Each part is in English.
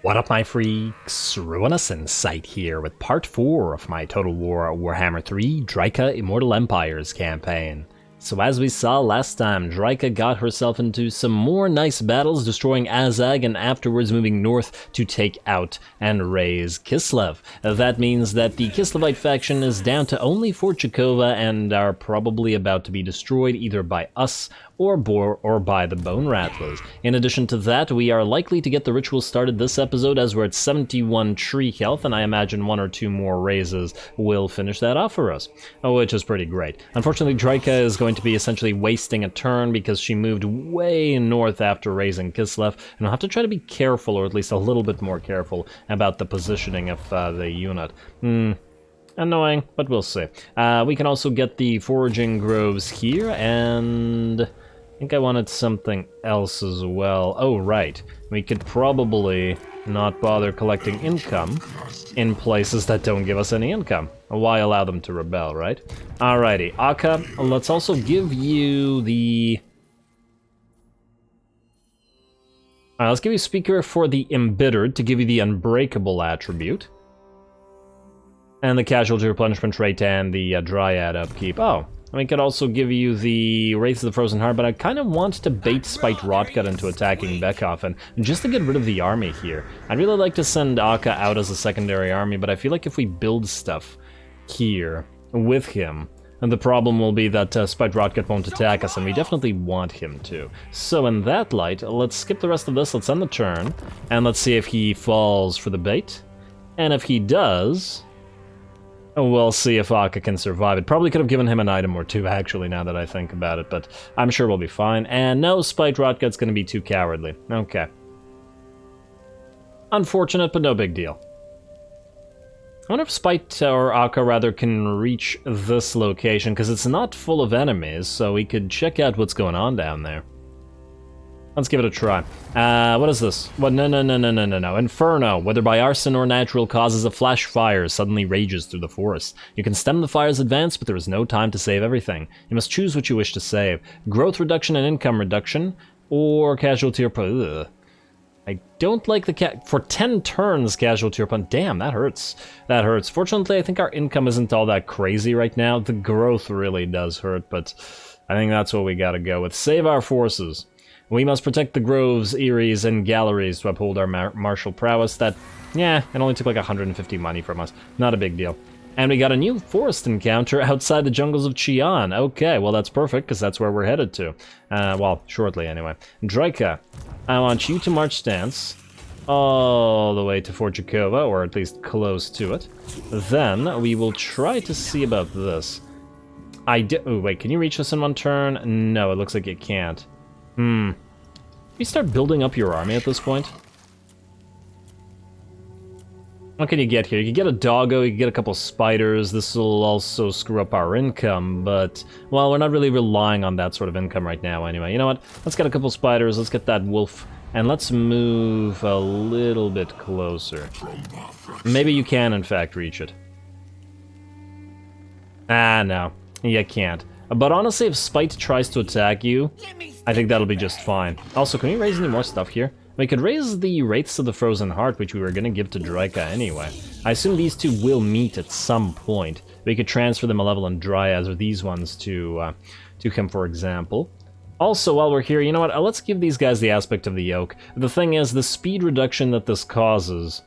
What up, my freaks? RuinusInsight here with part 4 of my Total Warhammer 3 Drycha Immortal Empires campaign. So as we saw last time, Drika got herself into some more nice battles, destroying Azag and afterwards moving north to take out and raise Kislev. That means that the Kislevite faction is down to only Fort Chakova and are probably about to be destroyed either by us or by the Bone Rattlers. In addition to that, we are likely to get the ritual started this episode as we're at 71 tree health, and I imagine 1 or 2 more raises will finish that off for us, which is pretty great. Unfortunately, Drycha is going to be essentially wasting a turn because she moved way north after raising Kislev, and I'll have to try to be careful, or at least a little bit more careful, about the positioning of the unit. Annoying, but we'll see. We can also get the foraging groves here, and I think I wanted something else as well. Oh, right. We could probably not bother collecting income in places that don't give us any income. Why allow them to rebel, right? Alrighty, Akka, let's also give you the... Alright, let's give you Speaker for the Embittered to give you the Unbreakable attribute. And the Casualty Replenishment rate and the Dryad upkeep. Oh, we could also give you the Wraith of the Frozen Heart, but I kind of want to bait Spite Rotgut into attacking Bekoff, just to get rid of the army here. I'd really like to send Akka out as a secondary army, but I feel like if we build stuff here with him, and the problem will be that Spite Rotgut won't attack us, and we definitely want him to. So in that light, let's skip the rest of this, let's end the turn, and let's see if he falls for the bait. And if he does... we'll see if Akka can survive it. Probably could have given him an item or two, actually, now that I think about it, but I'm sure we'll be fine. And no, Spite Rotgut's gonna be too cowardly. Okay. Unfortunate, but no big deal. I wonder if Spite, or Akka rather, can reach this location, because it's not full of enemies, so we could check out what's going on down there. Let's give it a try. What is this? What? No. Inferno. Whether by arson or natural causes, a flash fire suddenly rages through the forest. You can stem the fire's advance, but there is no time to save everything. You must choose what you wish to save. Growth reduction and income reduction, or casualty or... Ugh. I don't like the for 10 turns casualty or pun. Damn, that hurts. That hurts. Fortunately, I think our income isn't all that crazy right now. The growth really does hurt, but I think that's what we gotta go with. Save our forces. We must protect the groves, eyries, and galleries to uphold our martial prowess. That, yeah, it only took like 150 money from us. Not a big deal. And we got a new forest encounter outside the jungles of Qian. Okay, well that's perfect, because that's where we're headed to. Well, shortly anyway. Drycha, I want you to march stance all the way to Fort Chakova, or at least close to it. Then we will try to see about this. Oh, wait, can you reach this in one turn? No, it looks like it can't. You start building up your army at this point? What can you get here? You can get a doggo, you can get a couple spiders. This will also screw up our income, but, well, we're not really relying on that sort of income right now anyway. You know what? Let's get a couple spiders, let's get that wolf, and let's move a little bit closer. Maybe you can, in fact, reach it. Ah, no. You can't. But honestly, if Spite tries to attack you, I think that'll be just fine. Also, can we raise any more stuff here? We could raise the Wraiths of the Frozen Heart, which we were going to give to Drycha anyway. I assume these two will meet at some point. We could transfer them a level in Dryads, or these ones to him, for example. Also, while we're here, you know what? Let's give these guys the aspect of the yoke. The thing is, the speed reduction that this causes...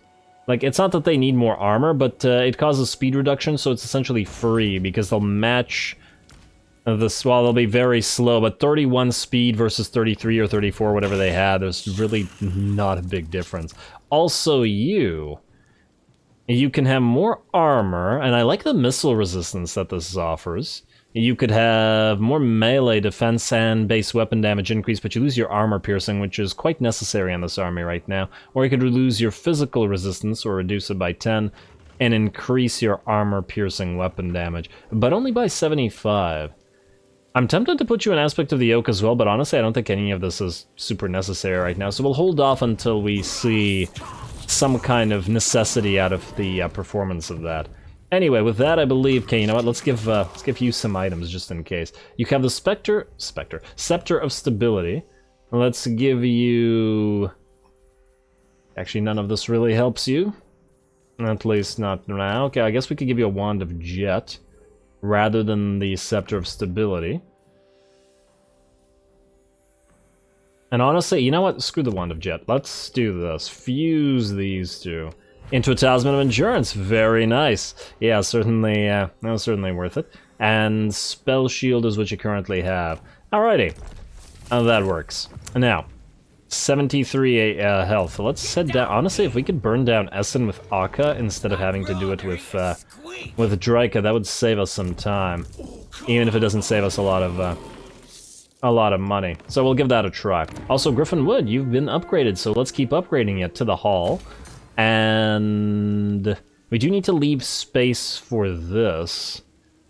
Like, it's not that they need more armor, but it causes speed reduction, so it's essentially free, because they'll match... Well, they'll be very slow, but 31 speed versus 33 or 34, whatever they had, there's really not a big difference. Also, you can have more armor, and I like the missile resistance that this offers. You could have more melee defense and base weapon damage increase, but you lose your armor piercing, which is quite necessary on this army right now. Or you could lose your physical resistance, or reduce it by 10, and increase your armor piercing weapon damage, but only by 75. I'm tempted to put you an aspect of the yoke as well, but honestly I don't think any of this is super necessary right now, so we'll hold off until we see some kind of necessity out of the performance of that. Anyway, with that I believe, okay, you know what, let's give you some items just in case. You have the Scepter of Stability. Let's give you Actually, none of this really helps you. At least not now. Okay, I guess we could give you a Wand of Jet rather than the Scepter of Stability. And honestly, you know what? Screw the Wand of Jet. Let's do this. Fuse these two into a Talisman of Endurance. Very nice. Yeah, certainly, that was certainly worth it. And Spell Shield is what you currently have. Alrighty. That works. Now, 73 health. Let's head down. Honestly, if we could burn down Essen with Akka instead of having to do it with Drycha, that would save us some time. Even if it doesn't save us a lot of money. So we'll give that a try. Also, Griffin Wood, you've been upgraded, so let's keep upgrading it to the hall. And we do need to leave space for this.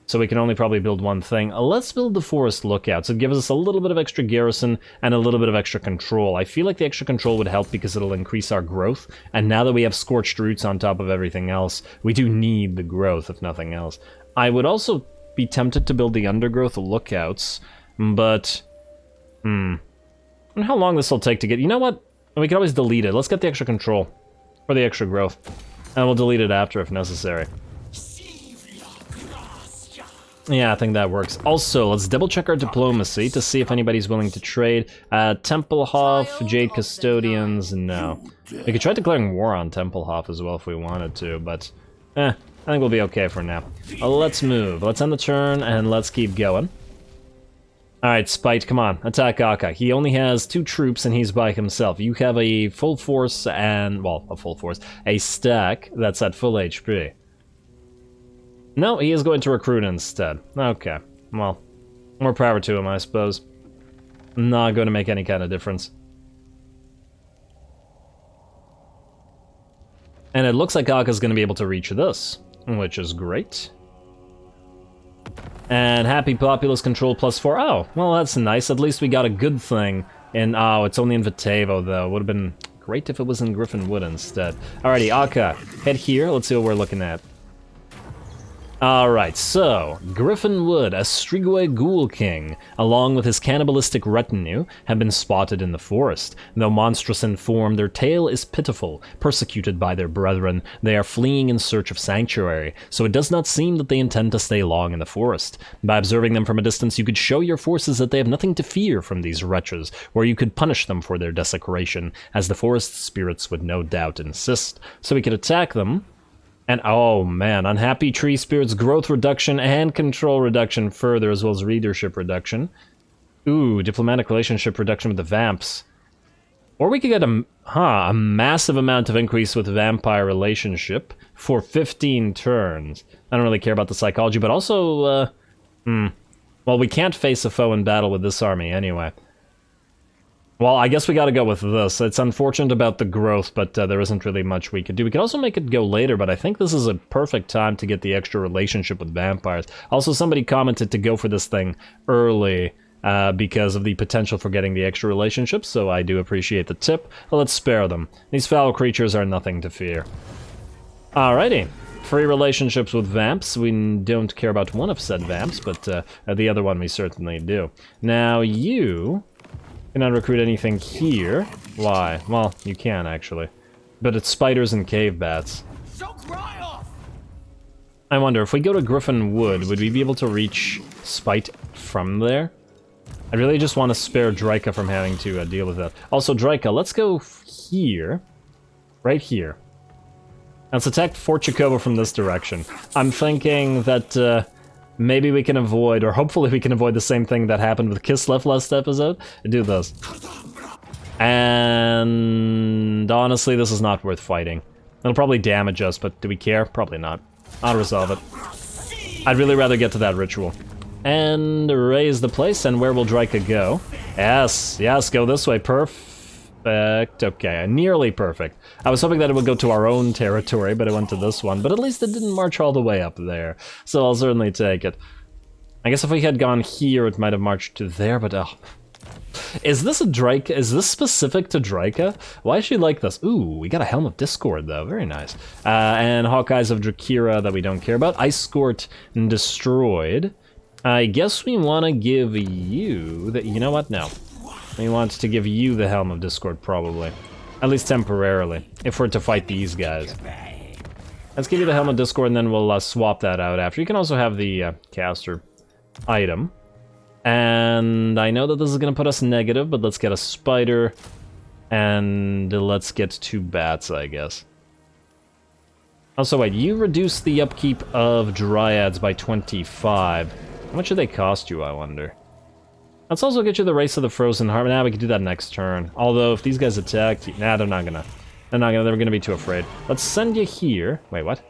So we can only probably build one thing. Let's build the Forest Lookout. So it gives us a little bit of extra garrison and a little bit of extra control. I feel like the extra control would help because it'll increase our growth. And now that we have Scorched Roots on top of everything else, we do need the growth, if nothing else. I would also be tempted to build the Undergrowth Lookouts, but... I wonder how long this will take to get... You know what? We can always delete it. Let's get the extra control. Or the extra growth. And we'll delete it after if necessary. Yeah, I think that works. Also, let's double check our diplomacy to see if anybody's willing to trade. Templehof, Jade Custodians, no. We could try declaring war on Templehof as well if we wanted to, but I think we'll be okay for now. Let's move. Let's end the turn and let's keep going. Alright, Spite, come on. Attack Akka. He only has 2 troops and he's by himself. You have a full force and, well, a full force, a stack that's at full HP. No, he is going to recruit instead. Okay, well, more power to him, I suppose. Not going to make any kind of difference. And it looks like Akka's going to be able to reach this, which is great. And happy populace control +4. Oh, well, that's nice. At least we got a good thing. And, oh, it's only in Vitevo, though. Would have been great if it was in Griffin Wood instead. Alrighty, Akka, head here. Let's see what we're looking at. Alright, so, Griffin Wood, a Strigoi Ghoul King, along with his cannibalistic retinue, have been spotted in the forest. Though monstrous in form, their tale is pitiful. Persecuted by their brethren, they are fleeing in search of sanctuary, so it does not seem that they intend to stay long in the forest. By observing them from a distance, you could show your forces that they have nothing to fear from these wretches, or you could punish them for their desecration, as the forest spirits would no doubt insist. So we could attack them. And oh man, unhappy tree spirits, growth reduction and control reduction further, as well as readership reduction. Ooh, diplomatic relationship reduction with the vamps. Or we could get a massive amount of increase with vampire relationship for 15 turns. I don't really care about the psychology, but also, well, we can't face a foe in battle with this army anyway. Well, I guess we gotta go with this. It's unfortunate about the growth, but there isn't really much we could do. We could also make it go later, but I think this is a perfect time to get the extra relationship with vampires. Also, somebody commented to go for this thing early because of the potential for getting the extra relationship, so I do appreciate the tip. Well, let's spare them. These foul creatures are nothing to fear. Alrighty. Free relationships with vamps. We don't care about one of said vamps, but the other one we certainly do. Now, you cannot recruit anything here. Why? Well, you can, actually. But it's spiders and cave bats. I wonder, if we go to Griffin Wood, would we be able to reach Spite from there? I really just want to spare Drycha from having to deal with that. Also, Drycha, let's go here. Right here. Let's attack Fort Jacobo from this direction. I'm thinking that maybe we can avoid, or hopefully we can avoid the same thing that happened with Kislev last episode. Do this. And honestly, this is not worth fighting. It'll probably damage us, but do we care? Probably not. I'll resolve it. I'd really rather get to that ritual. And raise the place, and where will Drycha go? Yes, yes, go this way. Perfect. Okay, nearly perfect. I was hoping that it would go to our own territory, but it went to this one. But at least it didn't march all the way up there, so I'll certainly take it. I guess if we had gone here, it might have marched to there, but is this a Drycha? Is this specific to Drycha? Why is she like this? Ooh, we got a Helm of Discord, though. Very nice. And Hawkeyes of Drakira that we don't care about. Ice Skort destroyed. I guess we want to give you the... You know what? No. We want to give you the Helm of Discord, probably. At least temporarily, if we're to fight these guys. Let's give you the Helmet Discord, and then we'll swap that out after. You can also have the caster item. And I know that this is going to put us negative, but let's get a spider. And let's get 2 bats, I guess. Also, wait, you reduce the upkeep of Dryads by 25. How much do they cost you, I wonder? Let's also get you the Race of the Frozen Heart. Now we can do that next turn. Although, if these guys attack... Nah, they're not gonna. They're gonna be too afraid. Let's send you here. Wait, what?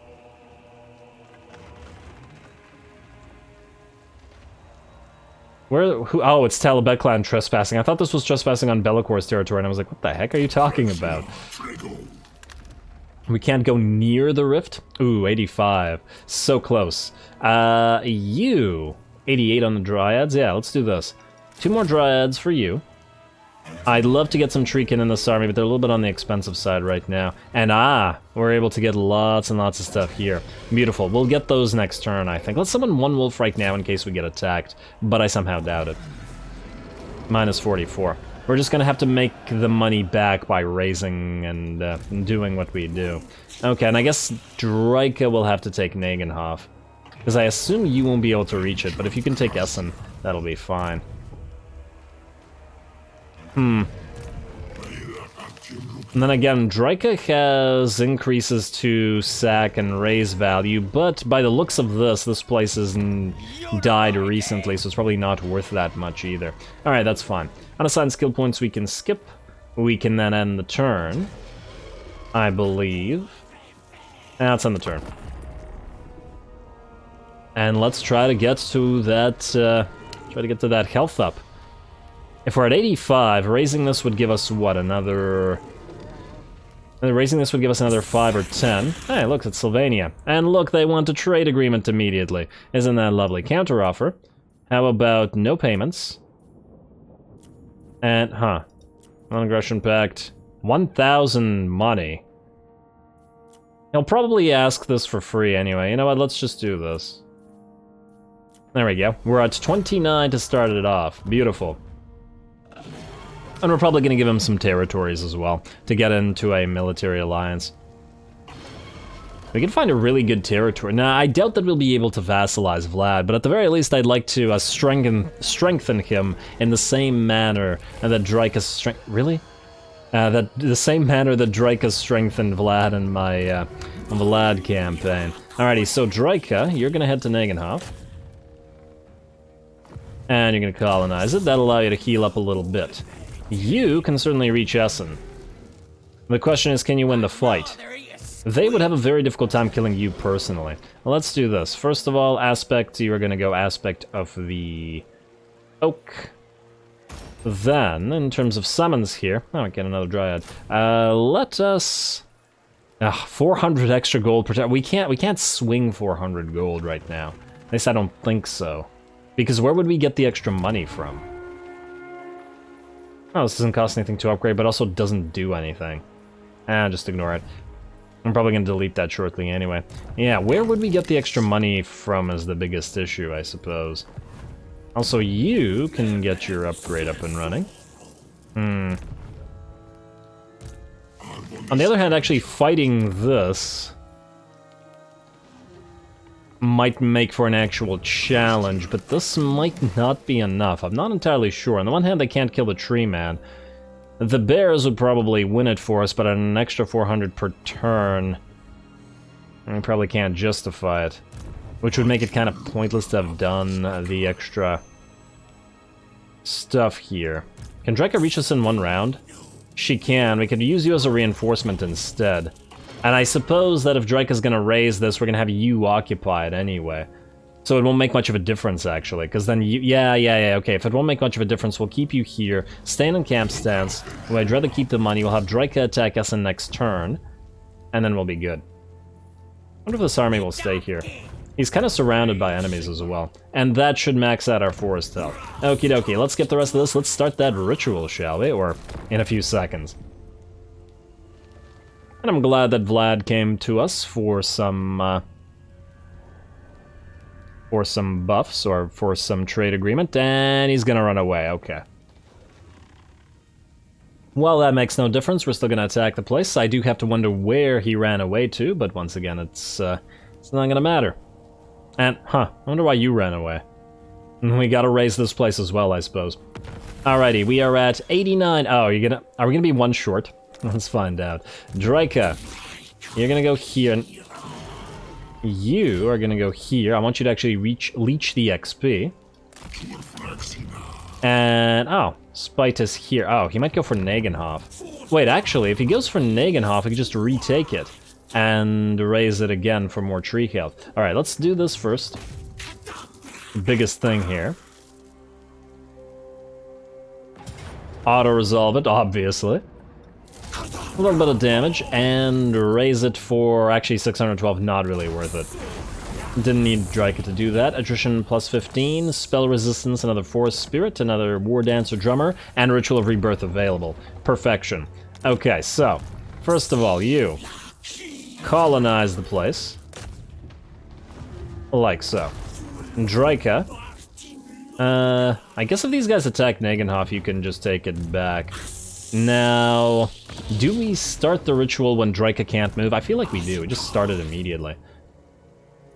Who? Oh, it's Talabet Clan trespassing. I thought this was trespassing on Bellacor's territory, and I was like, what the heck are you talking about? We can't go near the rift? Ooh, 85. So close. You... 88 on the Dryads? Yeah, let's do this. 2 more Dryads for you. I'd love to get some Treekin in this army, but they're a little bit on the expensive side right now. And we're able to get lots and lots of stuff here. Beautiful. We'll get those next turn, I think. Let's summon 1 wolf right now in case we get attacked, but I somehow doubt it. Minus 44. We're just gonna have to make the money back by raising and doing what we do. Okay, and I guess Drika will have to take Nagenhof. Because I assume you won't be able to reach it, but if you can take Essen, that'll be fine. And then again, Drika has increases to sack and raise value, but by the looks of this place has died recently, so it's probably not worth that much either. Alright, that's fine. Unassigned skill points we can skip. We can then end the turn, I believe. Let's end the turn. And let's try to get to that health up. If we're at 85, raising this would give us what, another... Raising this would give us another 5 or 10. Hey, look, it's Sylvania. And look, they want a trade agreement immediately. Isn't that lovely? Counteroffer. How about no payments? And, non-aggression pact. 1,000 money. He'll probably ask this for free anyway. You know what, let's just do this. There we go. We're at 29 to start it off. Beautiful. And we're probably going to give him some territories as well, to get into a military alliance. We can find a really good territory. Now, I doubt that we'll be able to vassalize Vlad, but at the very least, I'd like to strengthen him in the same manner that Drycha Really? The same manner that Drycha strengthened Vlad in my Vlad campaign. Alrighty, so Drycha, you're going to head to Nagenhof. And you're going to colonize it. That'll allow you to heal up a little bit. You can certainly reach Essen. The question is, can you win the fight? They would have a very difficult time killing you personally. Well, let's do this. First of all, aspect, you are going to go aspect of the oak. Then, in terms of summons here... Oh, I get another Dryad. Let us... 400 extra gold per turn. We can't swing 400 gold right now. At least I don't think so. Because where would we get the extra money from? Oh, this doesn't cost anything to upgrade, but also doesn't do anything. Just ignore it. I'm probably going to delete that shortly anyway. Yeah, where would we get the extra money from is the biggest issue, I suppose. Also, you can get your upgrade up and running. On the other hand, actually fighting this might make for an actual challenge, but this might not be enough. I'm not entirely sure. On the one hand, they can't kill the tree man. The bears would probably win it for us, but at an extra 400 per turn, we probably can't justify it. Which would make it kind of pointless to have done the extra stuff here. Can Drika reach us in one round? She can. We could use you as a reinforcement instead. And I suppose that if Drika's gonna raise this, we're gonna have you occupy it anyway. So it won't make much of a difference, actually, because then you... Yeah, okay. If it won't make much of a difference, we'll keep you here. Stay in camp stance. Well, I'd rather keep the money. We'll have Drika attack us in next turn. And then we'll be good. I wonder if this army will stay here. He's kind of surrounded by enemies as well. And that should max out our forest health. Okie dokie, let's get the rest of this. Let's start that ritual, shall we? Or in a few seconds. And I'm glad that Vlad came to us for some buffs, or for some trade agreement, and he's gonna run away, okay. Well, that makes no difference. We're still gonna attack the place. I do have to wonder where he ran away to, but once again, it's not gonna matter. And, I wonder why you ran away. We gotta raise this place as well, I suppose. Alrighty, we are at 89. Oh, are we gonna be one short? Let's find out. Drika, you're gonna go here, and you are gonna go here. I want you to actually leech the XP. And, oh, Spite is here. Oh, he might go for Nagenhof. Wait, actually, if he goes for Nagenhof, he can just retake it and raise it again for more tree health. Alright, let's do this first. Biggest thing here. Auto-resolve it, obviously. A little bit of damage, and raise it for, actually 612, not really worth it. Didn't need Drycha to do that. Attrition plus 15, spell resistance, another Forest Spirit, another War Dancer Drummer, and Ritual of Rebirth available. Perfection. Okay, so, first of all, you colonize the place. Like so. Drycha. I guess if these guys attack Nagenhof, you can just take it back. Now, do we start the ritual when Drycha can't move? I feel like we do. We just start it immediately.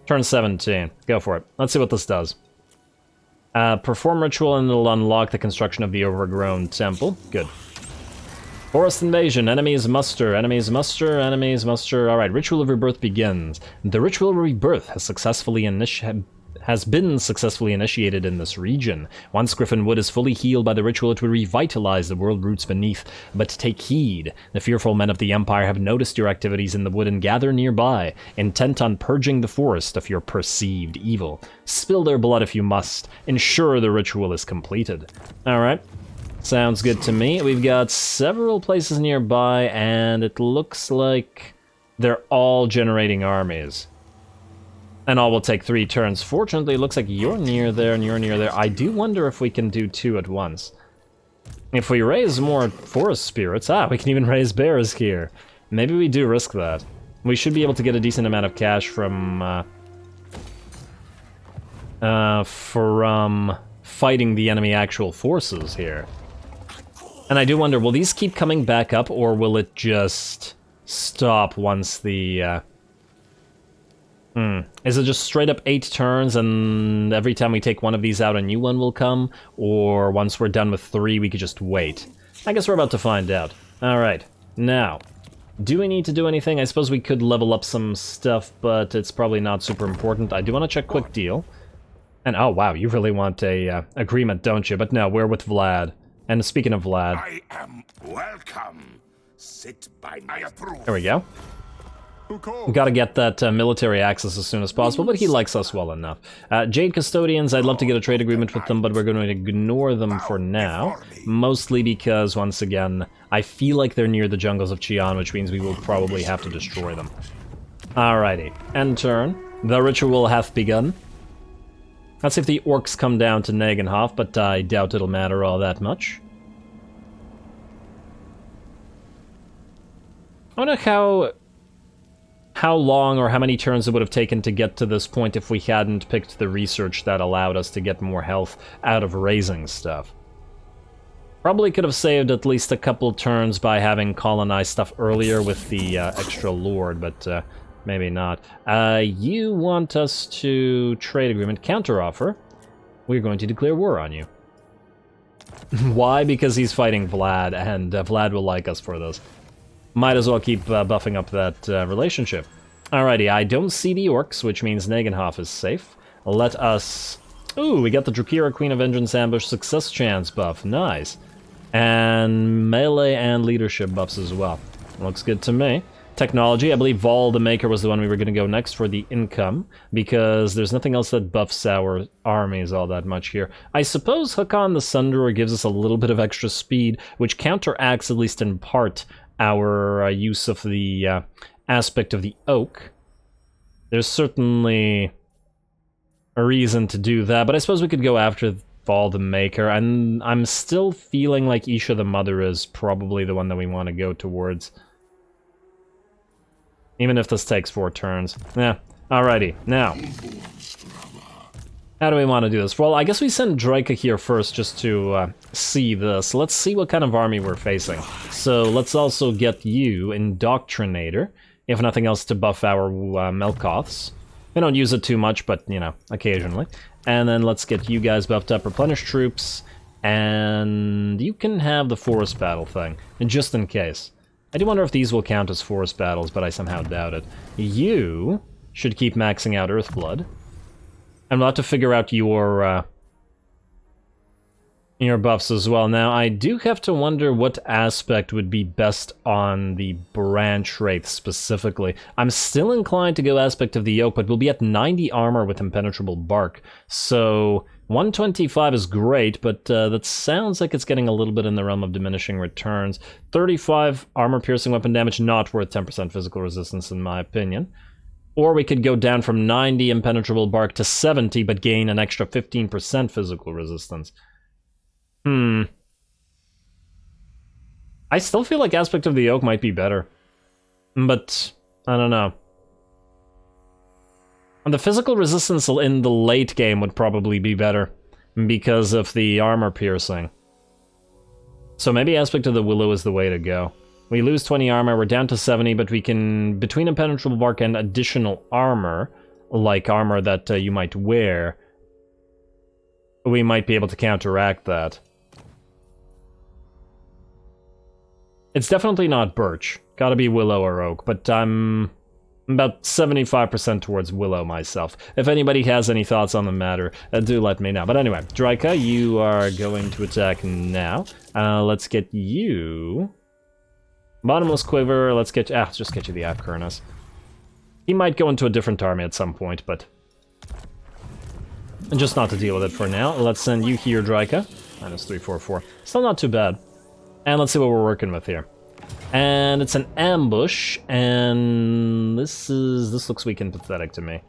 Turn 17. Go for it. Let's see what this does. Perform ritual and it'll unlock the construction of the overgrown temple. Good. Forest invasion. Enemies muster. Enemies muster. Enemies muster. Alright, Ritual of Rebirth begins. The Ritual of Rebirth has been successfully initiated in this region. Once Griffin Wood is fully healed by the ritual, it will revitalize the world roots beneath. But take heed. The fearful men of the Empire have noticed your activities in the wood and gather nearby, intent on purging the forest of your perceived evil. Spill their blood if you must. Ensure the ritual is completed. Alright. Sounds good to me. We've got several places nearby, and it looks like they're all generating armies. And all will take 3 turns. Fortunately, it looks like you're near there and you're near there. I do wonder if we can do 2 at once. If we raise more forest spirits... we can even raise bears here. Maybe we do risk that. We should be able to get a decent amount of cash from fighting the enemy actual forces here. And I do wonder, will these keep coming back up, or will it just stop once the... Is it just straight up 8 turns and every time we take one of these out a new one will come? Or once we're done with 3 we could just wait? I guess we're about to find out. Alright, now, do we need to do anything? I suppose we could level up some stuff, but it's probably not super important. I do want to check quick deal. And oh wow, you really want a agreement, don't you? But no, we're with Vlad. And speaking of Vlad... I am welcome. Sit by my approval. There we go. We gotta get that military access as soon as possible, but he likes us well enough. Jade Custodians, I'd love to get a trade agreement with them, but we're going to ignore them for now. Mostly because, once again, I feel like they're near the jungles of Qian, which means we will probably have to destroy them. Alrighty, end turn. The ritual hath begun. Let's see if the orcs come down to Nagenhof, but I doubt it'll matter all that much. I wonder how long or how many turns it would have taken to get to this point if we hadn't picked the research that allowed us to get more health out of raising stuff. Probably could have saved at least a couple turns by having colonized stuff earlier with the extra lord, but maybe not. You want us to trade agreement counteroffer. We're going to declare war on you. Why? Because he's fighting Vlad, and Vlad will like us for this. Might as well keep buffing up that relationship. Alrighty, I don't see the orcs, which means Nagenhof is safe. Let us... Ooh, we got the Drakira Queen of Vengeance Ambush success chance buff. Nice. And melee and leadership buffs as well. Looks good to me. Technology, I believe Vol the Maker was the one we were going to go next for the income, because there's nothing else that buffs our armies all that much here. I suppose Hakon the Sunderer gives us a little bit of extra speed, which counteracts, at least in part, our use of the aspect of the oak. There's certainly a reason to do that, but I suppose we could go after Vol the Maker, and I'm still feeling like Isha the Mother is probably the one that we want to go towards. Even if this takes 4 turns. Yeah, alrighty, now. How do we want to do this? Well, I guess we send Drycha here first just to see this. Let's see what kind of army we're facing. So let's also get you Indoctrinator, if nothing else to buff our Melkoths. We don't use it too much, but, you know, occasionally. And then let's get you guys buffed up, Replenish Troops, and you can have the Forest Battle thing, and just in case. I do wonder if these will count as Forest Battles, but I somehow doubt it. You should keep maxing out Earthblood. I'm about to figure out your buffs as well. Now, I do have to wonder what aspect would be best on the Branch Wraith specifically. I'm still inclined to go Aspect of the Yoke, but we'll be at 90 armor with Impenetrable Bark. So 125 is great, but that sounds like it's getting a little bit in the realm of diminishing returns. 35 armor-piercing weapon damage, not worth 10% physical resistance in my opinion. Or we could go down from 90 Impenetrable Bark to 70, but gain an extra 15% physical resistance. I still feel like Aspect of the Yoke might be better. But, I don't know. And the physical resistance in the late game would probably be better, because of the armor piercing. So maybe Aspect of the Willow is the way to go. We lose 20 armor, we're down to 70, but we can, between Impenetrable Bark and additional armor, like armor that you might wear, we might be able to counteract that. It's definitely not Birch. Gotta be Willow or Oak, but I'm about 75% towards Willow myself. If anybody has any thoughts on the matter, do let me know. But anyway, Drycha, you are going to attack now. Let's get you... Bottomless Quiver, let's just get you the Avkurnus. He might go into a different army at some point, but... just not to deal with it for now. Let's send you here, Drycha. -344. Still not too bad. And let's see what we're working with here. And it's an ambush, and this looks weak and pathetic to me.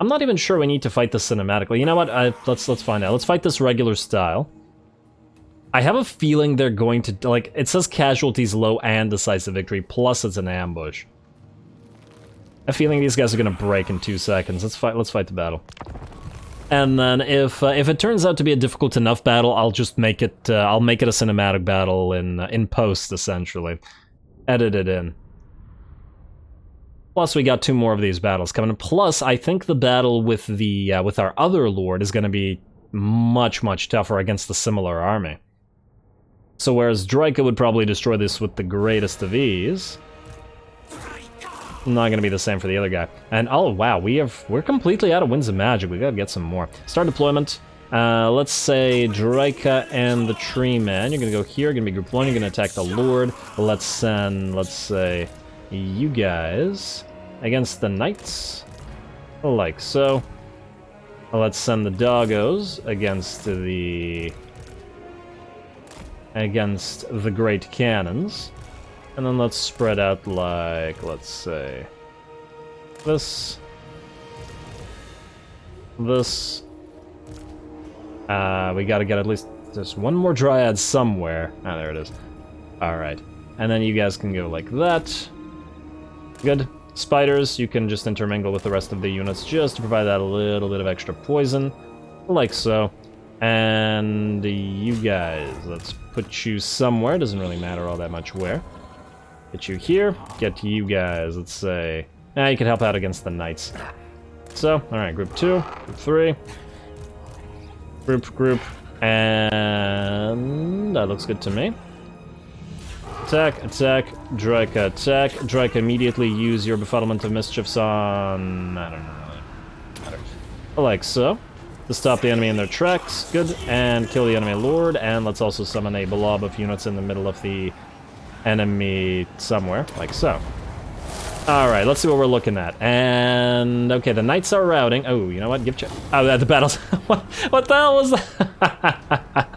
I'm not even sure we need to fight this cinematically. You know what? Let's find out. Let's fight this regular style. I have a feeling they're going to, like, it says casualties low and decisive victory, plus it's an ambush. A feeling these guys are gonna break in 2 seconds. Let's fight the battle. And then if it turns out to be a difficult enough battle, I'll just make it, I'll make it a cinematic battle in post, essentially. Edit it in. Plus, we got 2 more of these battles coming. Plus, I think the battle with the with our other lord is gonna be much, much tougher against the similar army. So whereas Drycha would probably destroy this with the greatest of ease, not gonna be the same for the other guy. And oh wow, we're completely out of Winds of Magic. We gotta get some more. Start deployment. Let's say Drycha and the Tree Man. You're gonna go here, gonna be group 1, you're gonna attack the Lord. Let's send, let's say, you guys against the Knights. Like so. Let's send the Doggos against the Great Cannons. And then let's spread out like, let's say, this. We gotta get at least just 1 more Dryad somewhere. Ah, there it is. Alright. And then you guys can go like that. Good. Spiders, you can just intermingle with the rest of the units just to provide that a little bit of extra poison. Like so. And you guys, let's put you somewhere. Doesn't really matter all that much where. Get you here. Get you guys, let's say... you can help out against the Knights. So, alright, group 2, group 3. Group, and that looks good to me. Attack, Drycha, attack. Drycha, immediately use your Befuddlement of Mischiefs on... I don't know, really matter. Like so. To stop the enemy in their tracks, good, and kill the enemy lord, and let's also summon a blob of units in the middle of the enemy somewhere, like so. Alright, let's see what we're looking at. And, okay, the Knights are routing. Oh, you know what? Oh, the battles. What the hell was that?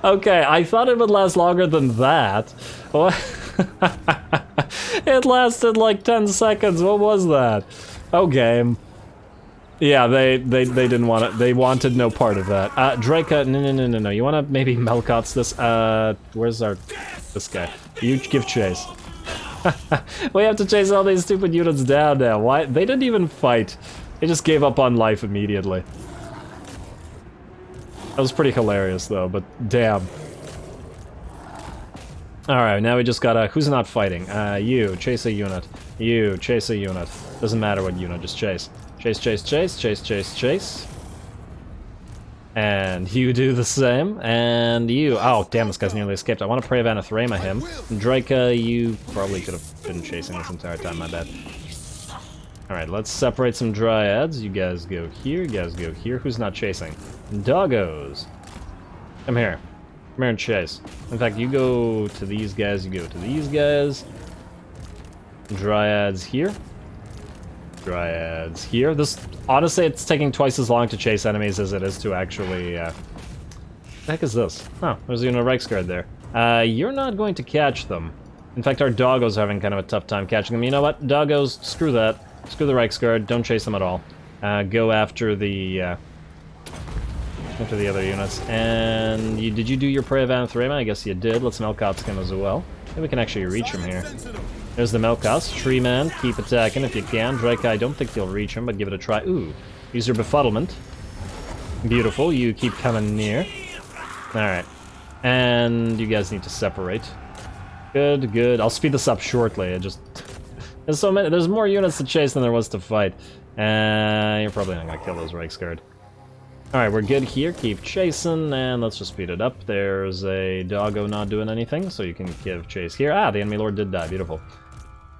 Okay, I thought it would last longer than that. What? It lasted like 10 seconds. What was that? Okay. Yeah, they didn't want it. They wanted no part of that. Drycha, no. You wanna maybe Melkoths this? Where's this guy? You give chase. We have to chase all these stupid units down now. Why? They didn't even fight. They just gave up on life immediately. That was pretty hilarious, though, but damn. Alright, now we just gotta... Who's not fighting? You, chase a unit. You, chase a unit. Doesn't matter what unit, just chase. Chase, chase, chase, chase, chase, chase. And you do the same. And you... Oh, damn, this guy's nearly escaped. I want to pray Vanathrema him. Drika, you probably could have been chasing this entire time, my bad. Alright, let's separate some dryads. You guys go here, you guys go here. Who's not chasing? Doggos. Come here. Come here and chase. In fact, you go to these guys, you go to these guys. Dryads here. Dryads here. This, honestly, it's taking twice as long to chase enemies as it is to actually, What the heck is this? Oh, there's even a Reiksguard there. You're not going to catch them. In fact, our doggos are having kind of a tough time catching them. You know what? Doggos, screw that. Screw the Reiksguard. Don't chase them at all. Go after the other units. And did you do your Prey of Anathrema? I guess you did. Let's Melkotsk him as well. Maybe we can actually reach him here. There's the Melkotsk. Tree Man, keep attacking if you can. Drika, I don't think you'll reach him, but give it a try. Ooh, use your Befuddlement. Beautiful, you keep coming near. Alright. And you guys need to separate. Good, good. I'll speed this up shortly. It just... There's so many... There's more units to chase than there was to fight. You're probably not gonna kill those Reiksguard. Alright, we're good here. Keep chasing, and let's just speed it up. There's a doggo not doing anything, so you can give chase here. Ah, the enemy lord did die. Beautiful.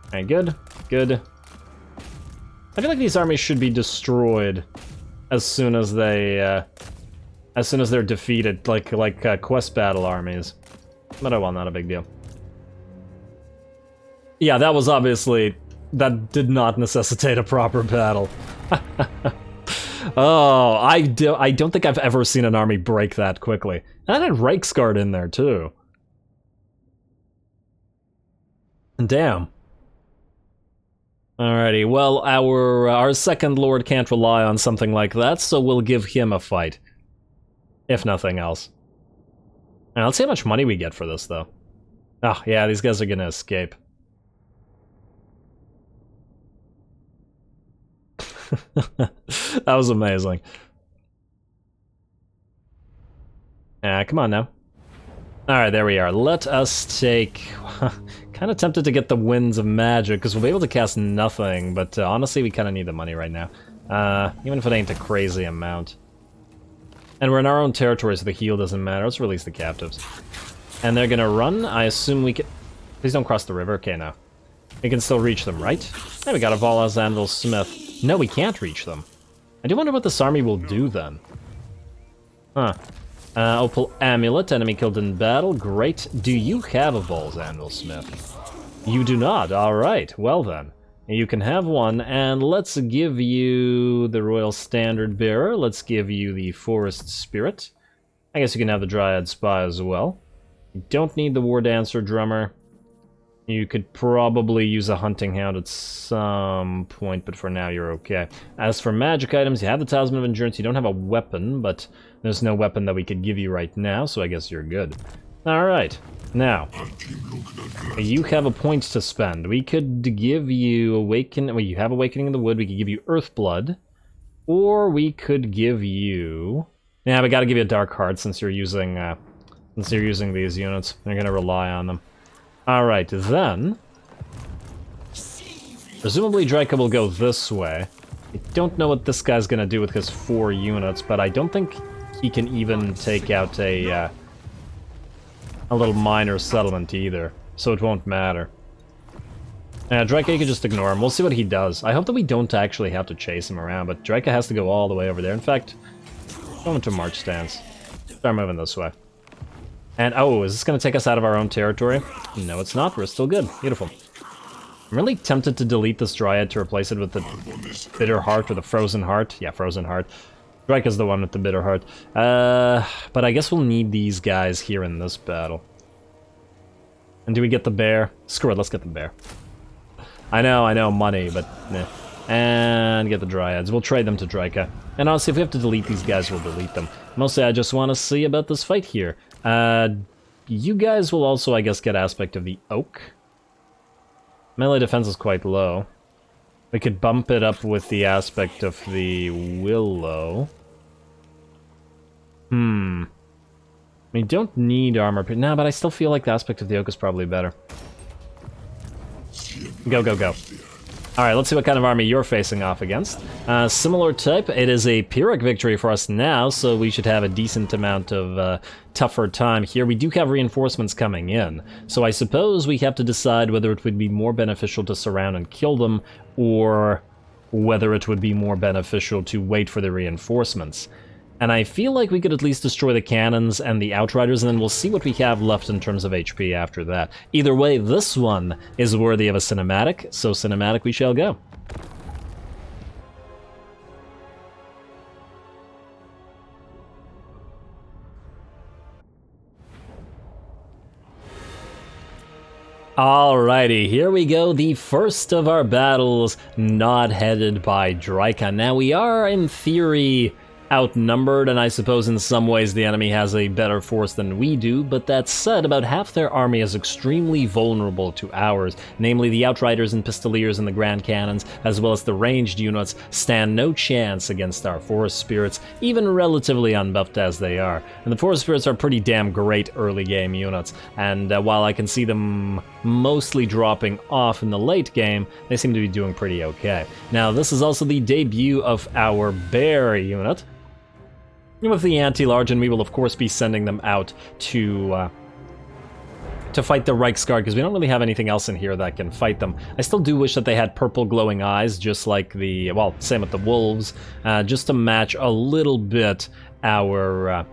Alright, good. Good. I feel like these armies should be destroyed as soon as they, as soon as they're defeated, like quest battle armies. But oh well, not a big deal. Yeah, that was obviously... That did not necessitate a proper battle. Oh, I don't think I've ever seen an army break that quickly. And I had Reiksguard in there, too. Damn. Alrighty, well, our second lord can't rely on something like that, so we'll give him a fight. If nothing else. Now, let's see how much money we get for this, though. Oh, yeah, these guys are gonna escape. That was amazing. Come on now. Alright, there we are. Let us take... Kind of tempted to get the Winds of Magic, because we'll be able to cast nothing, but honestly, we kind of need the money right now. Even if it ain't a crazy amount. And we're in our own territory, so the heal doesn't matter. Let's release the captives. And they're gonna run. I assume we can... Please don't cross the river. Okay, no. We can still reach them, right? Hey, we got a Vala's Anvil Smith. No, we can't reach them. I do wonder what this army will do then. Huh. Opal Amulet, enemy killed in battle. Great. Do you have a Vala's Anvil Smith? You do not. Alright, well then. You can have one, and let's give you the Royal Standard Bearer. Let's give you the Forest Spirit. I guess you can have the Dryad Spy as well. You don't need the War Dancer Drummer. You could probably use a Hunting Hound at some point, but for now you're okay. As for magic items, you have the Talisman of Endurance. You don't have a weapon, but there's no weapon that we could give you right now, so I guess you're good. Alright, now, you have a point to spend. We could give you Awaken... Well, you have Awakening in the Wood. We could give you Earthblood, or we could give you... Yeah, we gotta give you a Dark Heart since you're using these units. You're gonna rely on them. Alright, then... Presumably Drika will go this way. I don't know what this guy's gonna do with his 4 units, but I don't think he can even take out a little minor settlement either, so it won't matter. Drika, you can just ignore him. We'll see what he does. I hope that we don't actually have to chase him around, but Drika has to go all the way over there. In fact, go into march stance. Start moving this way. And, oh, is this going to take us out of our own territory? No, it's not. We're still good. Beautiful. I'm really tempted to delete this Dryad to replace it with the Bitter Heart or the Frozen Heart. Yeah, Frozen Heart. Drika's the one with the Bitter Heart. But I guess we'll need these guys here in this battle. And do we get the bear? Screw it, let's get the bear. I know, money, but meh. And get the Dryads. We'll trade them to Drika. And honestly, if we have to delete these guys, we'll delete them. Mostly, I just want to see about this fight here. You guys will also, I guess, get aspect of the Oak. Melee defense is quite low. We could bump it up with the aspect of the Willow. We don't need armor. No, but I still feel like the aspect of the oak is probably better. Go, go, go. Alright, let's see what kind of army you're facing off against. Similar type, it is a Pyrrhic victory for us now, so we should have a decent amount of tougher time here. We do have reinforcements coming in, so I suppose we have to decide whether it would be more beneficial to surround and kill them, or whether it would be more beneficial to wait for the reinforcements. And I feel like we could at least destroy the cannons and the outriders, and then we'll see what we have left in terms of HP after that. Either way, this one is worthy of a cinematic, so cinematic we shall go. Alrighty, here we go, the first of our battles, not headed by Drycha. Now we are, in theory, outnumbered, and I suppose in some ways the enemy has a better force than we do, but that said, about half their army is extremely vulnerable to ours, namely the Outriders and Pistoliers and the Grand Cannons, as well as the ranged units, stand no chance against our Forest Spirits, even relatively unbuffed as they are. And the Forest Spirits are pretty damn great early game units, and while I can see them mostly dropping off in the late game, they seem to be doing pretty okay. Now, this is also the debut of our Bear unit, with the anti-large, and we will of course be sending them out to fight the Reiksguard, because we don't really have anything else in here that can fight them. I still do wish that they had purple glowing eyes, just like the, well, same with the wolves, just to match a little bit our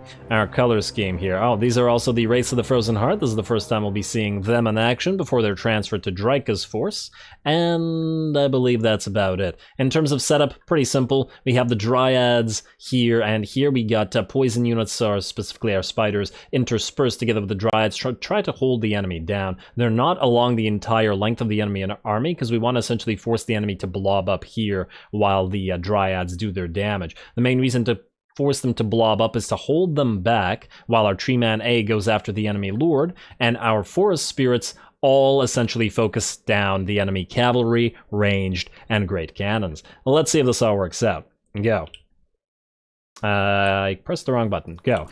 color scheme here. Oh, these are also the Wraiths of the Frozen Heart. This is the first time we'll be seeing them in action before they're transferred to Drycha's force, and I believe that's about it. In terms of setup, pretty simple. We have the Dryads here, and here we got poison units, or specifically our spiders, interspersed together with the Dryads, try to hold the enemy down. They're not along the entire length of the enemy army, because we want to essentially force the enemy to blob up here while the Dryads do their damage. The main reason to force them to blob up is to hold them back while our Tree Man A goes after the enemy Lord, and our Forest Spirits all essentially focus down the enemy cavalry, ranged, and great cannons. Well, let's see if this all works out. Go. I pressed the wrong button. Go.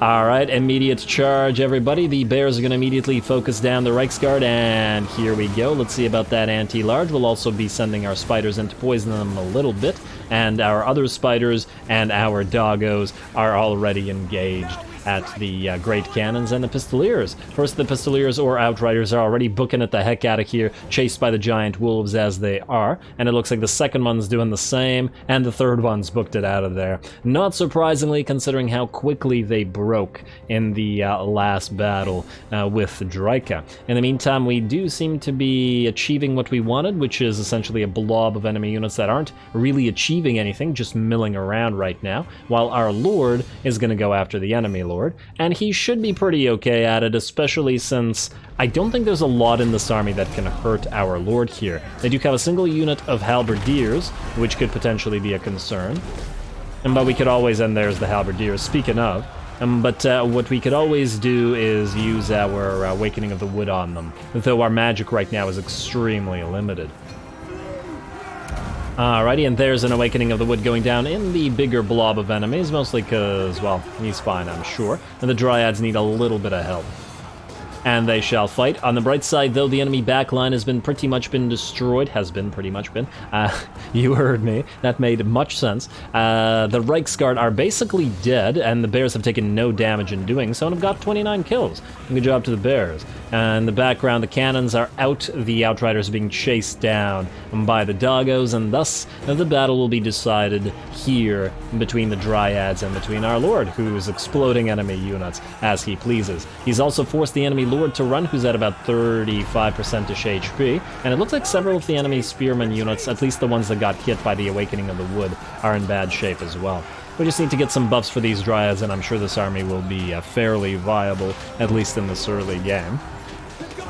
Alright, immediate charge, everybody. The bears are going to immediately focus down the Reiksguard, and here we go. Let's see about that anti-large. We'll also be sending our spiders in to poison them a little bit, and our other spiders and our doggos are already engaged at the great cannons and the pistoliers. First, the pistoliers or outriders are already booking it the heck out of here, chased by the giant wolves as they are, and it looks like the second one's doing the same, and the third one's booked it out of there. Not surprisingly, considering how quickly they broke in the last battle with Drycha. In the meantime, we do seem to be achieving what we wanted, which is essentially a blob of enemy units that aren't really achieving anything, just milling around right now, while our Lord is going to go after the enemy Lord. And he should be pretty okay at it, especially since I don't think there's a lot in this army that can hurt our Lord here. They do have a single unit of halberdiers, which could potentially be a concern. But we could always, and there's the halberdiers, speaking of. But what we could always do is use our Awakening of the Wood on them, though our magic right now is extremely limited. Alrighty, and there's an Awakening of the Wood going down in the bigger blob of enemies, mostly because, well, he's fine, I'm sure. And the Dryads need a little bit of help. And they shall fight. On the bright side, though, the enemy backline has been pretty much been destroyed. You heard me. That made much sense. The Reiksguard are basically dead, and the bears have taken no damage in doing so, and have got 29 kills. Good job to the bears. In the background, the cannons are out. The outriders are being chased down by the doggos, and thus the battle will be decided here between the Dryads and between our Lord, who is exploding enemy units as he pleases. He's also forced the enemy Lord to run, who's at about 35%-ish HP, and it looks like several of the enemy spearmen units, at least the ones that got hit by the Awakening of the Wood, are in bad shape as well. We just need to get some buffs for these Dryads, and I'm sure this army will be fairly viable, at least in this early game.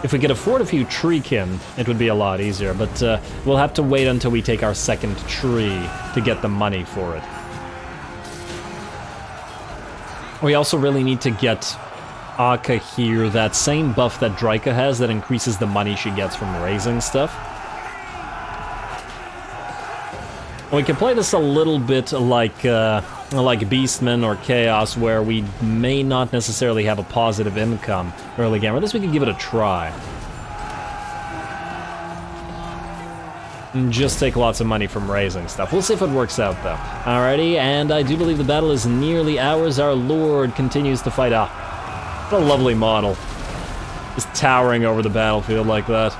If we could afford a few treekin, it would be a lot easier, but we'll have to wait until we take our second tree to get the money for it. We also really need to get Akka here that same buff that Drycha has that increases the money she gets from raising stuff. We can play this a little bit like like Beastmen or Chaos, where we may not necessarily have a positive income early game. Or at least we could give it a try. And just take lots of money from raising stuff. We'll see if it works out, though. Alrighty, and I do believe the battle is nearly ours. Our Lord continues to fight. Ah, what a lovely model. Just towering over the battlefield like that.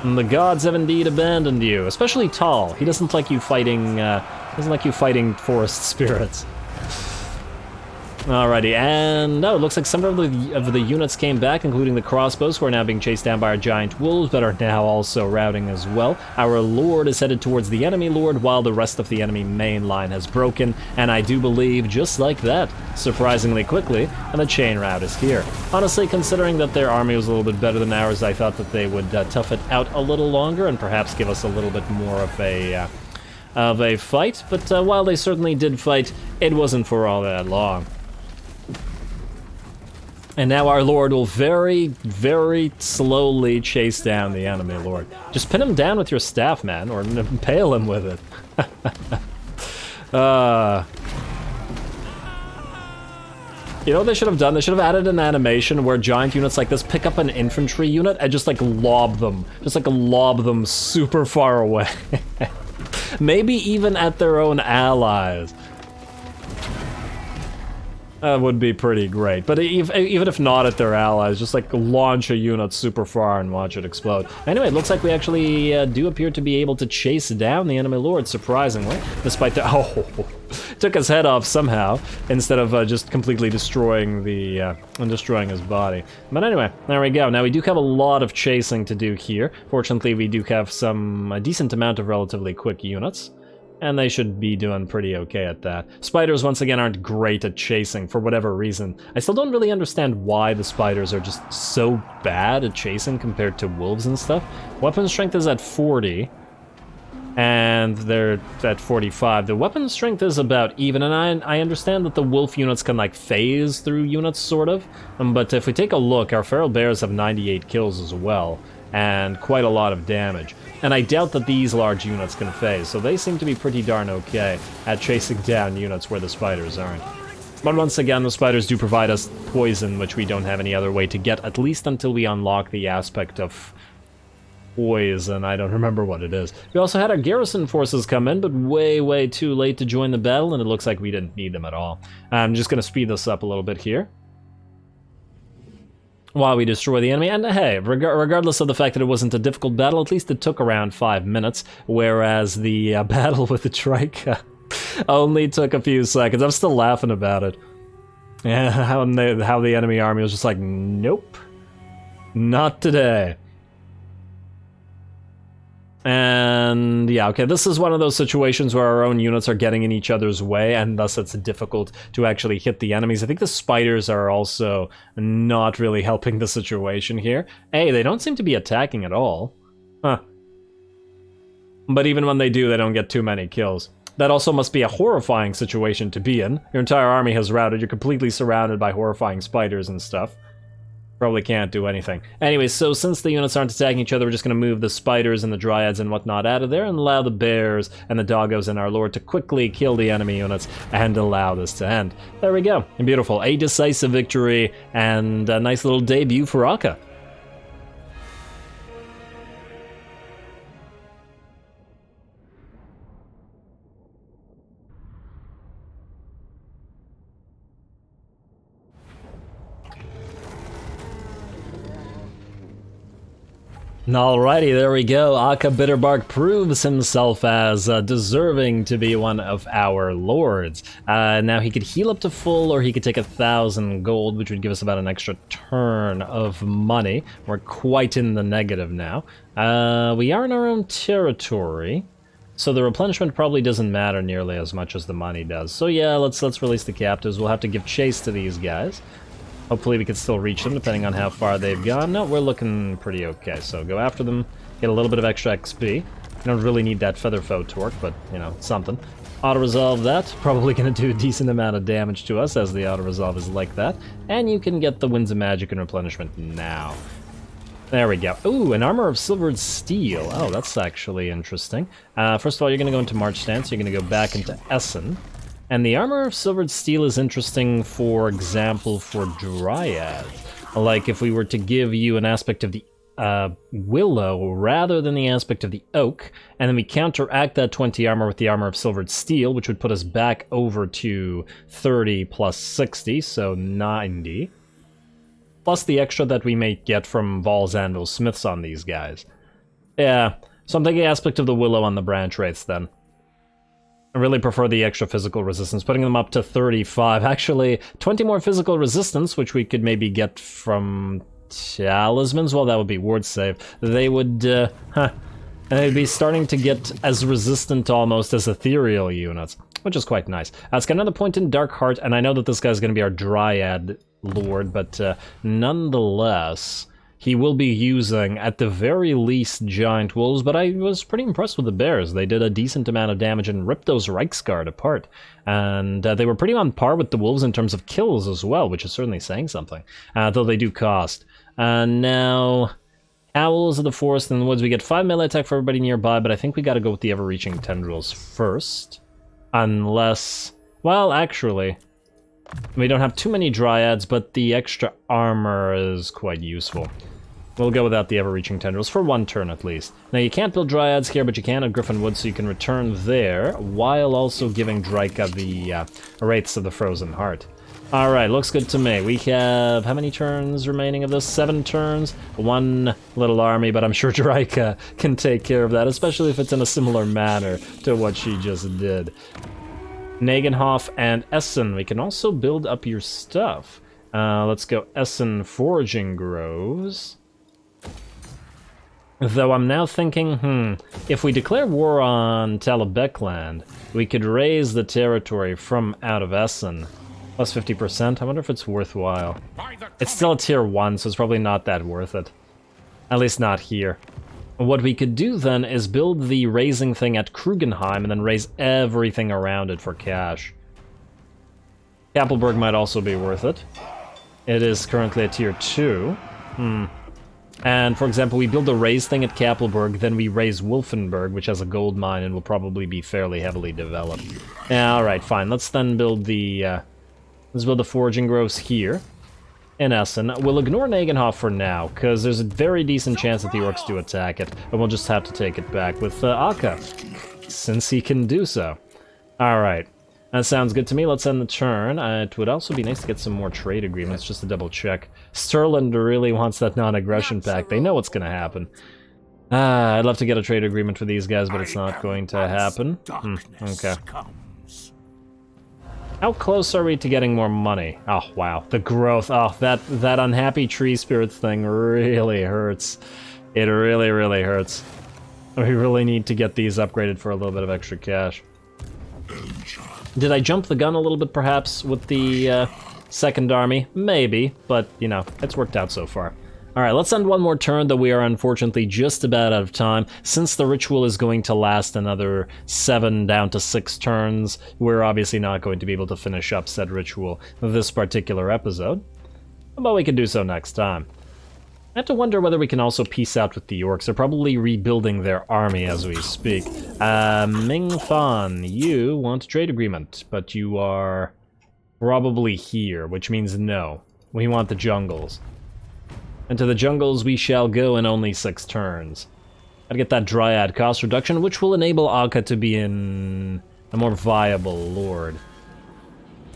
And the gods have indeed abandoned you, especially Tal. He doesn't like you fighting, forest spirits. Alrighty, and it looks like some of the units came back, including the crossbows, who are now being chased down by our giant wolves, but are now also routing as well. Our Lord is headed towards the enemy Lord, while the rest of the enemy main line has broken, and I do believe, just like that, surprisingly quickly, and the chain route is here. Honestly, considering that their army was a little bit better than ours, I thought that they would tough it out a little longer, and perhaps give us a little bit more of a fight, but while they certainly did fight, it wasn't for all that long. And now our Lord will very, very slowly chase down the enemy Lord. Just pin him down with your staff, man, or impale him with it. You know what they should have done? They should have added an animation where giant units like this pick up an infantry unit and just like lob them. Just like lob them super far away. Maybe even at their own allies. That would be pretty great, but even if not at their allies, just like launch a unit super far and watch it explode. Anyway, it looks like we actually do appear to be able to chase down the enemy Lord, surprisingly, despite the took his head off somehow instead of just completely destroying his body. But anyway, there we go. Now we do have a lot of chasing to do here. Fortunately, we do have a decent amount of relatively quick units. And they should be doing pretty okay at that. Spiders, once again, aren't great at chasing for whatever reason. I still don't really understand why the spiders are just so bad at chasing compared to wolves and stuff. Weapon strength is at 40, and they're at 45. The weapon strength is about even, and I understand that the wolf units can, like, phase through units, sort of. But if we take a look, our feral bears have 98 kills as well, and quite a lot of damage. And I doubt that these large units can phase, so they seem to be pretty darn okay at chasing down units where the spiders aren't. But once again, the spiders do provide us poison, which we don't have any other way to get, at least until we unlock the aspect of poison. I don't remember what it is. We also had our garrison forces come in, but way, way too late to join the battle, and it looks like we didn't need them at all. I'm just going to speed this up a little bit here while we destroy the enemy. And hey, regardless of the fact that it wasn't a difficult battle, at least it took around 5 minutes, whereas the battle with the Drika only took a few seconds. I'm still laughing about it. Yeah, how the enemy army was just like, nope, not today. And yeah, okay, this is one of those situations where our own units are getting in each other's way, and thus it's difficult to actually hit the enemies. I think the spiders are also not really helping the situation here. Hey, they don't seem to be attacking at all. Huh. But even when they do, they don't get too many kills. That also must be a horrifying situation to be in. Your entire army has routed, you're completely surrounded by horrifying spiders and stuff. Probably can't do anything. Anyway, so since the units aren't attacking each other, we're just going to move the spiders and the dryads and whatnot out of there and allow the bears and the doggos and our lord to quickly kill the enemy units and allow this to end. There we go. Beautiful. A decisive victory and a nice little debut for Akka. Alrighty, there we go. Akka Bitterbark proves himself as deserving to be one of our lords. Now he could heal up to full, or he could take 1,000 gold, which would give us about an extra turn of money. We're quite in the negative now. We are in our own territory, so the replenishment probably doesn't matter nearly as much as the money does. So yeah, let's release the captives. We'll have to give chase to these guys. Hopefully we can still reach them, depending on how far they've gone. No, we're looking pretty okay, so go after them, get a little bit of extra XP. You don't really need that feather foe torque, but, you know, something. Auto-resolve that, probably going to do a decent amount of damage to us, as the auto-resolve is like that. And you can get the Winds of Magic and Replenishment now. Alrighty, there we go. Akka Bitterbark proves himself as deserving to be one of our lords. Now he could heal up to full, or he could take 1,000 gold, which would give us about an extra turn of money. We're quite in the negative now. We are in our own territory, so the replenishment probably doesn't matter nearly as much as the money does. So yeah, let's release the captives. We'll have to give chase to these guys. Hopefully we can still reach them, depending on how far they've gone. No, we're looking pretty okay, so go after them, get a little bit of XP. You don't really need that feather foe torque, but, you know, something. Auto-resolve that, probably going to do a decent amount of damage to us, as the auto-resolve is like that. There we go. Ooh, an armor of silvered steel. Oh, that's actually interesting. First of all, you're going to go into March Stance. You're going to go back into Essen. And the armor of silvered steel is interesting, for example, for Dryad. Like, if we were to give you an aspect of the willow rather than the aspect of the oak, and then we counteract that 20 armor with the armor of silvered steel, which would put us back over to 30 plus 60, so 90. Plus the extra that we may get from Val's Anvil Smiths on these guys. Yeah, so I'm thinking aspect of the willow on the branch rates then. I really prefer the extra physical resistance, putting them up to 35. Actually, 20 more physical resistance, which we could maybe get from talismans. Well, that would be ward save. They would, they'd be starting to get as resistant almost as ethereal units, which is quite nice. It's got another point in Dark Heart, and I know that this guy's going to be our Dryad Lord, but nonetheless, he will be using, at the very least, Giant Wolves, but I was pretty impressed with the Bears. They did a decent amount of damage and ripped those Reiksguard apart. And they were pretty on par with the Wolves in terms of kills as well, which is certainly saying something, though they do cost. Now, Owls of the Forest and the Woods, we get 5 melee attack for everybody nearby, but I think we gotta go with the Ever-Reaching Tendrils first. Unless, well, actually, we don't have too many Dryads, but the extra armor is quite useful. We'll go without the Ever-Reaching Tendrils, for one turn at least. Now, you can't build Dryads here, but you can at Griffin Wood, so you can return there, while also giving Drika the Wraiths of the Frozen Heart. Alright, looks good to me. We have, how many turns remaining of this? 7 turns? One little army, but I'm sure Drika can take care of that, especially if it's in a similar manner to what she just did. Nagenhof and Essen, we can also build up your stuff. Let's go Essen Foraging Groves. Though I'm now thinking, if we declare war on Talabekland, we could raise the territory from out of Essen. Plus 50%, I wonder if it's worthwhile. It's still a tier 1, so it's probably not that worth it. At least not here. What we could do then is build the raising thing at Krugenheim and then raise everything around it for cash. Kappelberg might also be worth it. It is currently a tier 2. And for example, we build the raise thing at Kappelberg, then we raise Wolfenberg, which has a gold mine and will probably be fairly heavily developed. Alright, fine. Let's then build the Foraging Groves here in Essen. We'll ignore Nagenhof for now, because there's a very decent chance that the orcs do attack it, and we'll just have to take it back with Akka, since he can do so. Alright, that sounds good to me. Let's end the turn. It would also be nice to get some more trade agreements, just to double check. Sterland really wants that non-aggression pact. They know what's going to happen. I'd love to get a trade agreement for these guys, but it's not going to happen. Okay. How close are we to getting more money? Oh, wow. The growth. Oh, that unhappy tree spirit thing really hurts. It really, really hurts. We really need to get these upgraded for a little bit of extra cash. Did I jump the gun a little bit, perhaps, with the second army? Maybe, but, you know, it's worked out so far. Alright, let's end one more turn, though we are unfortunately just about out of time. Since the ritual is going to last another 7 down to 6 turns, we're obviously not going to be able to finish up said ritual this particular episode. But we can do so next time. I have to wonder whether we can also peace out with the orcs. They're probably rebuilding their army as we speak. Ming Fan, you want a trade agreement, but you are probably here, which means no. We want the jungles. And to the jungles we shall go in only 6 turns. Gotta get that Dryad cost reduction, which will enable Akka to be in a more viable lord.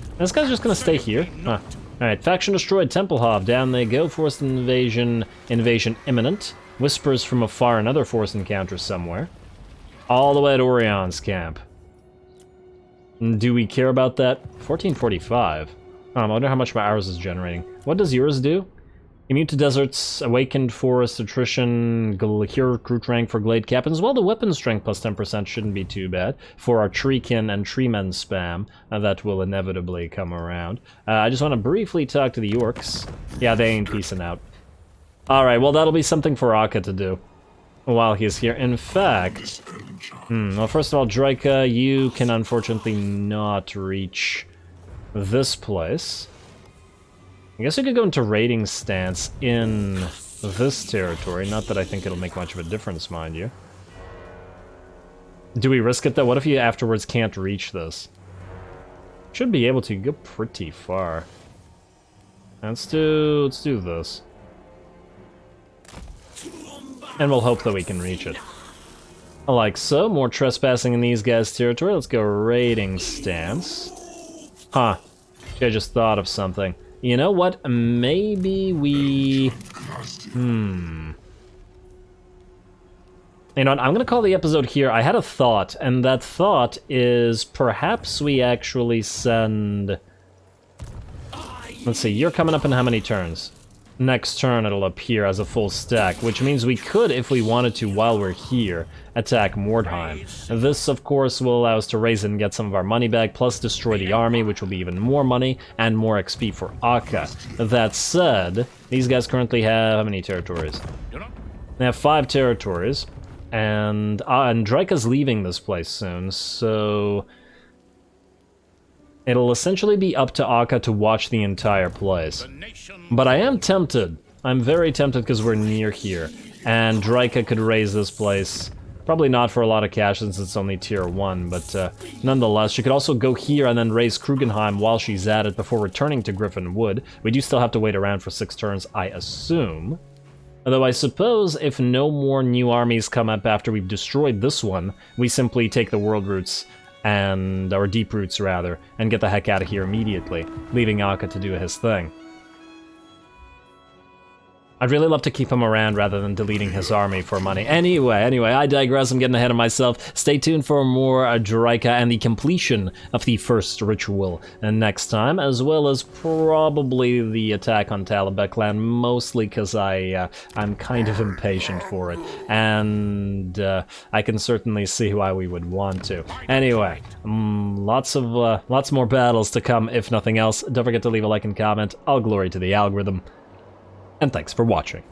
And this guy's just gonna stay here. Huh. Alright, faction destroyed, Templehof, down they go, forced invasion imminent. Whispers from afar, another forced encounter somewhere. All the way at Orion's camp. Do we care about that? 1445. I wonder how much my ours is generating. What does yours do? Immune to deserts, awakened forest, attrition, cure root rank for glade captains. Well, the weapon strength plus 10% shouldn't be too bad. For our treekin and treemen spam, that will inevitably come around. I just want to briefly talk to the orcs. Yeah, they ain't peacing out. Alright, well that'll be something for Akka to do while he's here. In fact, well first of all, Drika, you can unfortunately not reach this place. I guess we could go into raiding stance in this territory. Not that I think it'll make much of a difference, mind you. Do we risk it though? What if you afterwards can't reach this? Should be able to go pretty far. Let's do this. And we'll hope that we can reach it. Like so, more trespassing in these guys' territory. Let's go raiding stance. Huh. I just thought of something. You know what? Maybe we... You know what? I'm gonna call the episode here. I had a thought, and that thought is perhaps we actually send... Let's see, you're coming up in how many turns? Next turn it'll appear as a full stack, which means we could, if we wanted to while we're here, attack Mordheim. This, of course, will allow us to raise it and get some of our money back, plus destroy the army, which will be even more money, and more XP for Akka. That said, these guys currently have how many territories? They have 5 territories, and Drycha's leaving this place soon, so... It'll essentially be up to Akka to watch the entire place. But I am tempted. I'm very tempted because we're near here. And Drycha could raise this place. Probably not for a lot of cash since it's only tier 1, but nonetheless, she could also go here and then raise Krugenheim while she's at it before returning to Griffin Wood. We do still have to wait around for 6 turns, I assume. Although I suppose if no more new armies come up after we've destroyed this one, we simply take the world roots or deep roots rather, and get the heck out of here immediately, leaving Akka to do his thing. I'd really love to keep him around rather than deleting his army for money. Anyway, I digress, I'm getting ahead of myself. Stay tuned for more Drika and the completion of the first ritual next time, as well as probably the attack on Talabek Clan, mostly because I'm kind of impatient for it, and I can certainly see why we would want to. Anyway, lots more battles to come, if nothing else. Don't forget to leave a like and comment. All glory to the algorithm. And thanks for watching.